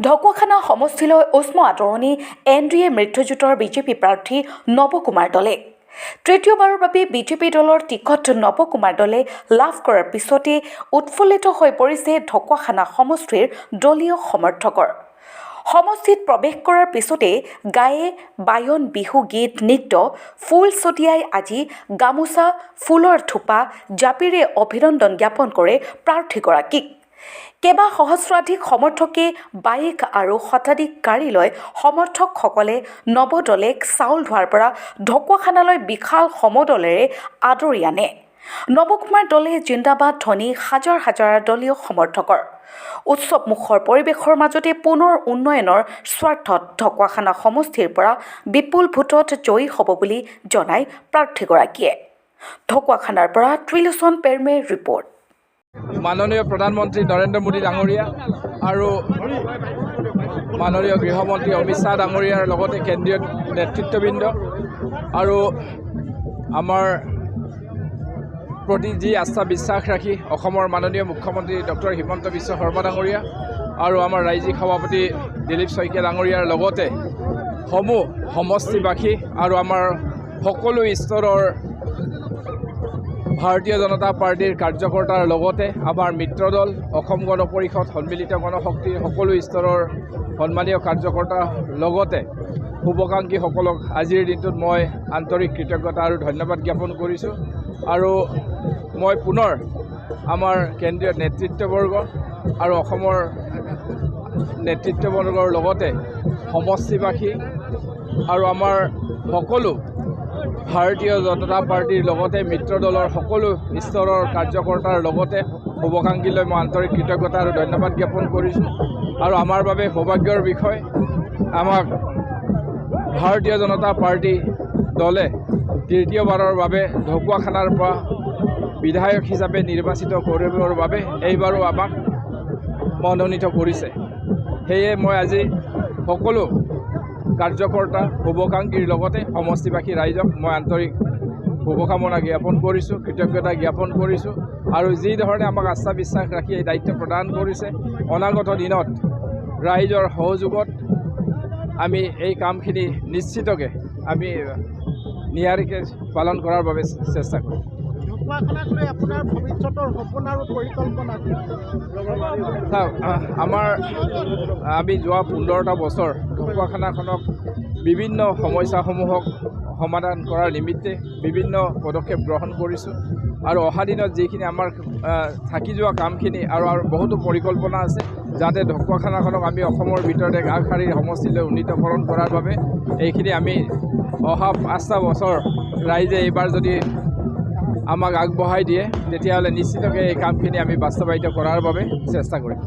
ঢকুৱাখানা সমষ্টিলৈ উষ্ম আদৰণি NDA মৃত্যুজোঁটৰ BJP প্ৰাৰ্থী নৱকুমাৰ দলে। তৃতীয়বাৰৰ বাবে বিজেপি দলৰ টিকট নৱকুমাৰ দলে লাভ কৰাৰ পিছতে উৎফুল্লিত হৈ পৰিছে ঢকুৱাখানা সমষ্টিৰ দলীয় সমৰ্থকৰ। সমষ্টিত প্ৰৱেশ কৰাৰ পিছতে গায়ে বায়ন বিহু গীত নৃত্য ফুল ছটিয়াই আজি গামোচা ফুলৰ থোপা জাপিৰে অভিনন্দন জ্ঞাপন কৰে প্ৰাৰ্থীগৰাকীক। কেইবা সহস্ৰাধিক সমৰ্থকে বাইক আৰু শতাধিক গাড়ী লৈ সমৰ্থকসকলে নৱদলেক চাউল ধোৱাৰ পৰা ঢকুৱাখানালৈ বিশাল সমদলেৰে আদৰি আনে। নৱকুমাৰ দলে জিন্দাবাদ ধ্বনি হাজাৰ হাজাৰ দলীয় সমৰ্থকৰ। উৎসৱমুখৰ পৰিৱেশৰ মাজতে পুনৰ উন্নয়নৰ স্বাৰ্থত ঢকুৱাখানা সমষ্টিৰ পৰা বিপুল ভোটত জয়ী হ'ব বুলি জনায় প্ৰাৰ্থীগৰাকীয়ে। ঢকুৱাখানাৰ পৰা ত্ৰিলোচন পেৰমেৰ ৰিপৰ্ট। মাননীয় প্ৰধানমন্ত্ৰী নৰেন্দ্ৰ মোদী ডাঙৰীয়া আৰু মাননীয় গৃহমন্ত্ৰী অমিত শ্বাহ ডাঙৰীয়াৰ লগতে কেন্দ্ৰীয় নেতৃত্ববৃন্দ আৰু আমাৰ প্ৰতি যি আস্থা বিশ্বাস ৰাখি অসমৰ মাননীয় মুখ্যমন্ত্ৰী ডক্টৰ হিমন্ত বিশ্ব শৰ্মা ডাঙৰীয়া আৰু আমাৰ ৰাজ্যিক সভাপতি দিলীপ শইকীয়া ডাঙৰীয়াৰ লগতে সমূহ সমষ্টিবাসী আৰু আমাৰ সকলো স্তৰৰ ভাৰতীয় জনতা পাৰ্টিৰ কাৰ্যকৰ্তাৰ লগতে আমাৰ মিত্ৰদল অসম গণ পৰিষদ সন্মিলিত গণশক্তিৰ সকলো স্তৰৰ সন্মানীয় কাৰ্যকৰ্তাৰ লগতে শুভাকাংক্ষীসকলক আজিৰ দিনটোত মই আন্তৰিক কৃতজ্ঞতা আৰু ধন্যবাদ জ্ঞাপন কৰিছোঁ। আৰু মই পুনৰ আমাৰ কেন্দ্ৰীয় নেতৃত্ববৰ্গ আৰু অসমৰ নেতৃত্ববৰ্গৰ লগতে সমষ্টিবাসী আৰু আমাৰ সকলো ভাৰতীয় জনতা পাৰ্টিৰ লগতে মিত্ৰদলৰ সকলো স্তৰৰ কাৰ্যকৰ্তাৰ লগতে শুভাকাংক্ষীলৈ মই আন্তৰিক কৃতজ্ঞতা আৰু ধন্যবাদ জ্ঞাপন কৰিছোঁ। আৰু আমাৰ বাবে সৌভাগ্যৰ বিষয়, আমাক ভাৰতীয় জনতা পাৰ্টি দলে তৃতীয়বাৰৰ বাবে ঢকুৱাখানাৰ পৰা বিধায়ক হিচাপে নিৰ্বাচিত কৰিবৰ বাবে এইবাৰো আমাক মনোনীত কৰিছে। সেয়ে মই আজি সকলো কাৰ্যকৰ্তা শুভাকাংক্ষীৰ লগতে সমষ্টিবাসী ৰাইজক মই আন্তৰিক শুভকামনা জ্ঞাপন কৰিছোঁ, কৃতজ্ঞতা জ্ঞাপন কৰিছোঁ। আৰু যি ধৰণে আমাক আস্থা বিশ্বাস ৰাখি এই দায়িত্ব প্ৰদান কৰিছে, অনাগত দিনত ৰাইজৰ সহযোগত আমি এই কামখিনি নিশ্চিতকৈ আমি নিয়াৰিকৈ পালন কৰাৰ বাবে চেষ্টা কৰিম। আমি যোৱা 15টা বছৰ ঢকুৱাখানাখনক বিভিন্ন সমস্যাসমূহক সমাধান কৰাৰ নিমিত্তে বিভিন্ন পদক্ষেপ গ্ৰহণ কৰিছোঁ। আৰু অহা দিনত যিখিনি আমাৰ থাকি যোৱা কামখিনি আৰু বহুতো পৰিকল্পনা আছে, যাতে ঢকুৱাখানাখনক আমি অসমৰ ভিতৰতে এক আগশাৰীৰ সমষ্টিলৈ উন্নীতকৰণ কৰাৰ বাবে এইখিনি আমি অহা 5টা বছৰ ৰাইজে এইবাৰ যদি আমাক আগবঢ়াই দিয়ে, তেতিয়াহ'লে নিশ্চিতকৈ এই কামখিনি আমি বাস্তৱায়িত কৰাৰ বাবে চেষ্টা কৰিম।